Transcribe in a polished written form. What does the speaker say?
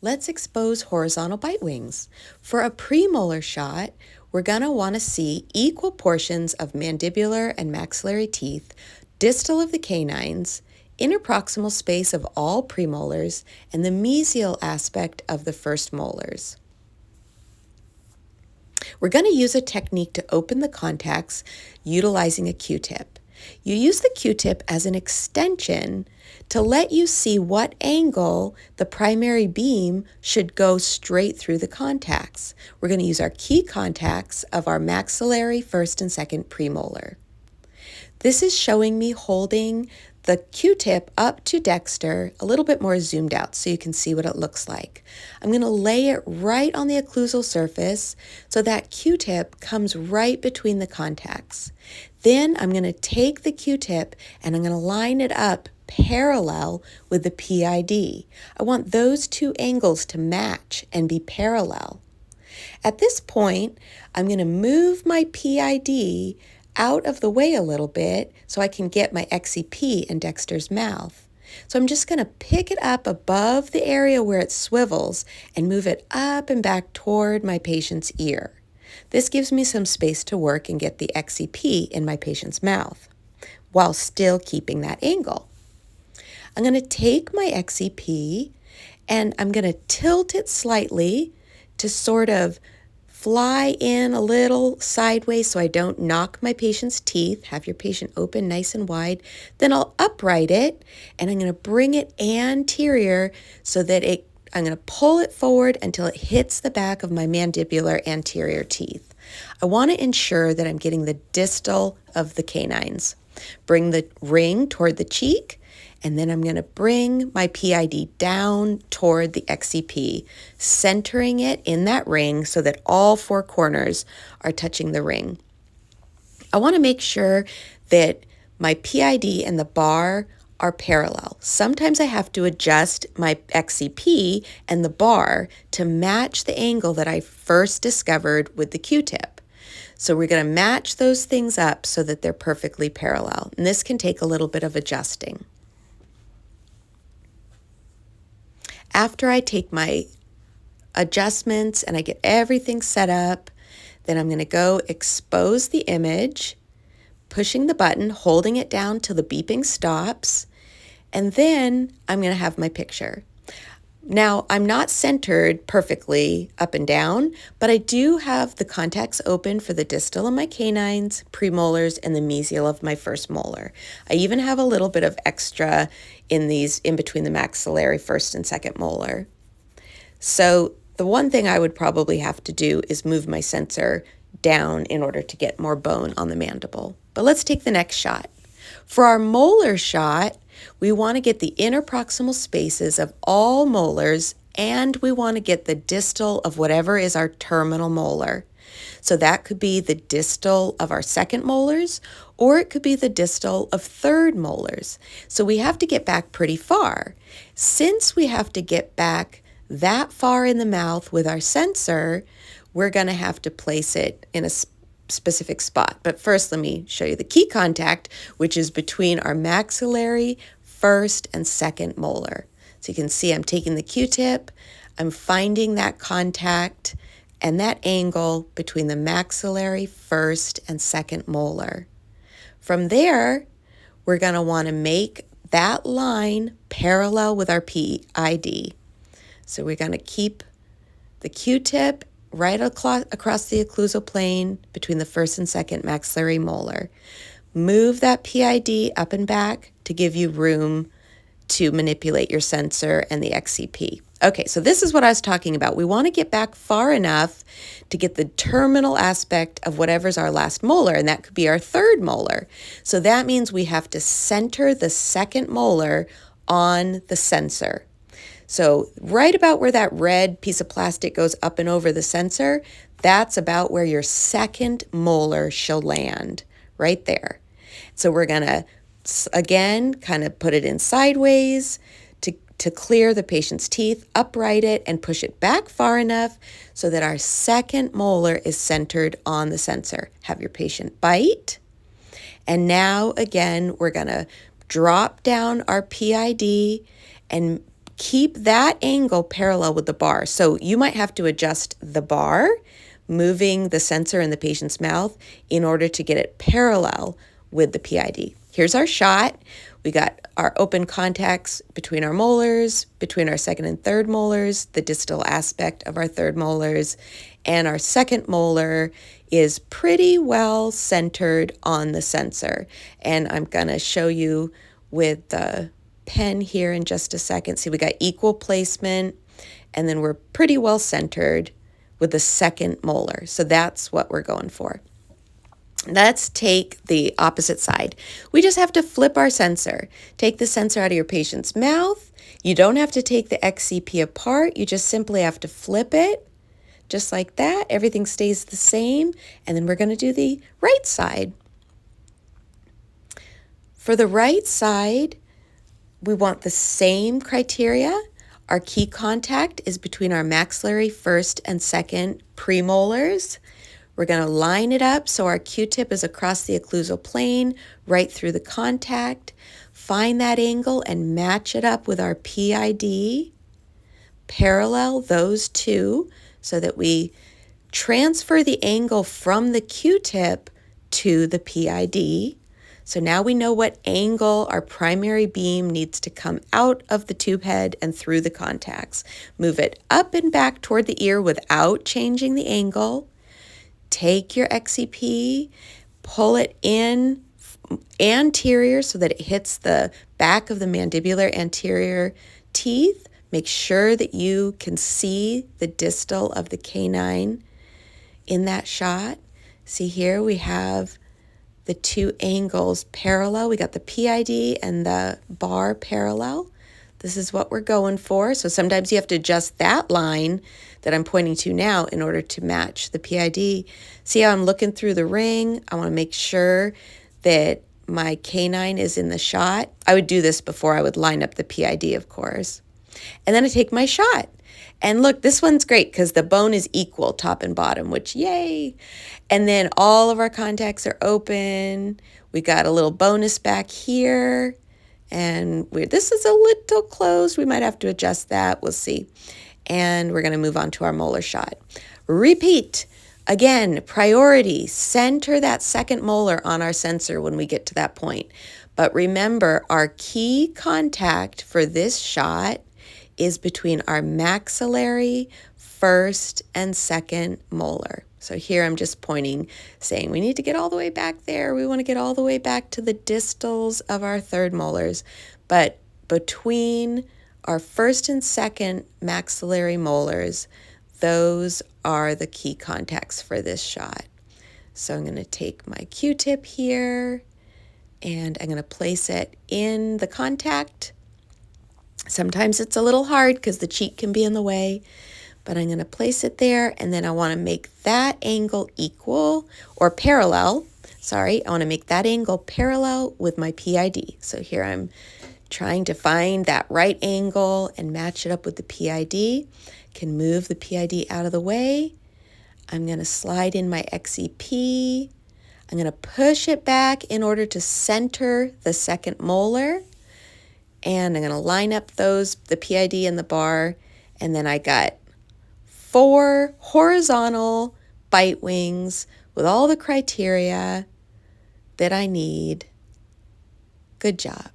Let's expose horizontal bite wings. For a premolar shot, we're going to want to see equal portions of mandibular and maxillary teeth, distal of the canines, interproximal space of all premolars, and the mesial aspect of the first molars. We're going to use a technique to open the contacts utilizing a Q-tip. You use the Q-tip as an extension to let you see what angle the primary beam should go straight through the contacts. We're going to use our key contacts of our maxillary first and second premolar. This is showing me holding the Q-tip up to Dexter, a little bit more zoomed out so you can see what it looks like. I'm going to lay it right on the occlusal surface so that Q-tip comes right between the contacts. Then I'm going to take the Q-tip and I'm going to line it up parallel with the PID. I want those two angles to match and be parallel. At this point, I'm going to move my PID out of the way a little bit so I can get my XEP in Dexter's mouth. So I'm just going to pick it up above the area where it swivels and move it up and back toward my patient's ear. This gives me some space to work and get the XEP in my patient's mouth while still keeping that angle. I'm going to take my XEP and I'm going to tilt it slightly to sort of fly in a little sideways so I don't knock my patient's teeth. Have your patient open nice and wide. Then I'll upright it and I'm going to bring it anterior so that I'm going to pull it forward until it hits the back of my mandibular anterior teeth. I want to ensure that I'm getting the distal of the canines. Bring the ring toward the cheek, and then I'm going to bring my PID down toward the XEP, centering it in that ring so that all four corners are touching the ring. I want to make sure that my PID and the bar are parallel. Sometimes I have to adjust my XEP and the bar to match the angle that I first discovered with the Q-tip. So we're going to match those things up so that they're perfectly parallel. And this can take a little bit of adjusting. After I take my adjustments and I get everything set up, then I'm going to go expose the image, pushing the button, holding it down till the beeping stops, and then I'm going to have my picture. Now, I'm not centered perfectly up and down, but I do have the contacts open for the distal of my canines, premolars, and the mesial of my first molar. I even have a little bit of extra in between the maxillary first and second molar. So the one thing I would probably have to do is move my sensor down in order to get more bone on the mandible. But let's take the next shot. For our molar shot, we want to get the interproximal spaces of all molars, and we want to get the distal of whatever is our terminal molar. So that could be the distal of our second molars, or it could be the distal of third molars. So we have to get back pretty far. Since we have to get back that far in the mouth with our sensor, we're going to have to place it in a specific spot. But first, let me show you the key contact, which is between our maxillary first and second molar. So you can see I'm taking the Q-tip, I'm finding that contact and that angle between the maxillary first and second molar. From there, we're going to want to make that line parallel with our PID. So we're going to keep the Q-tip right across the occlusal plane between the first and second maxillary molar. Move that PID up and back to give you room to manipulate your sensor and the XEP. Okay, so this is what I was talking about. We want to get back far enough to get the terminal aspect of whatever's our last molar, and that could be our third molar. So that means we have to center the second molar on the sensor. So right about where that red piece of plastic goes up and over the sensor, that's about where your second molar shall land, right there. So we're going to, again, kind of put it in sideways to clear the patient's teeth, upright it, and push it back far enough so that our second molar is centered on the sensor. Have your patient bite. And now, again, we're going to drop down our PID and Keep that angle parallel with the bar. So you might have to adjust the bar, moving the sensor in the patient's mouth in order to get it parallel with the PID. Here's our shot. We got our open contacts between our molars, between our second and third molars, the distal aspect of our third molars, and our second molar is pretty well centered on the sensor. And I'm going to show you with the pen here in just a second. See, we got equal placement, and then we're pretty well centered with the second molar. So that's what we're going for. Let's take the opposite side. We just have to flip our sensor. Take the sensor out of your patient's mouth. You don't have to take the XCP apart. You just simply have to flip it, just like that. Everything stays the same. And then we're going to do the right side. For the right side, we want the same criteria. Our key contact is between our maxillary first and second premolars. We're going to line it up so our Q-tip is across the occlusal plane, right through the contact. Find that angle and match it up with our PID. Parallel those two so that we transfer the angle from the Q-tip to the PID. So now we know what angle our primary beam needs to come out of the tube head and through the contacts. Move it up and back toward the ear without changing the angle. Take your XCP, pull it in anterior so that it hits the back of the mandibular anterior teeth. Make sure that you can see the distal of the canine in that shot. See here we have the two angles parallel. We got the PID and the bar parallel. This is what we're going for. So sometimes you have to adjust that line that I'm pointing to now in order to match the PID. See how I'm looking through the ring? I want to make sure that my canine is in the shot. I would do this before I would line up the PID, of course. And then I take my shot. And look, this one's great because the bone is equal top and bottom, which yay. And then all of our contacts are open. We got a little bonus back here. And this is a little closed. We might have to adjust that. We'll see. And we're going to move on to our molar shot. Repeat. Again, priority. Center that second molar on our sensor when we get to that point. But remember, our key contact for this shot is between our maxillary first and second molar. So here I'm just pointing, saying we need to get all the way back there. We want to get all the way back to the distals of our third molars. But between our first and second maxillary molars, those are the key contacts for this shot. So I'm going to take my Q-tip here and I'm going to place it in the contact. Sometimes it's a little hard because the cheek can be in the way, but I'm going to place it there, and then I want to make that angle equal or parallel. Sorry, I want to make that angle parallel with my PID. So here I'm trying to find that right angle and match it up with the PID. Can move the PID out of the way. I'm going to slide in my XEP. I'm going to push it back in order to center the second molar. And I'm going to line up the PID and the bar, and then I got 4 horizontal bite wings with all the criteria that I need. Good job.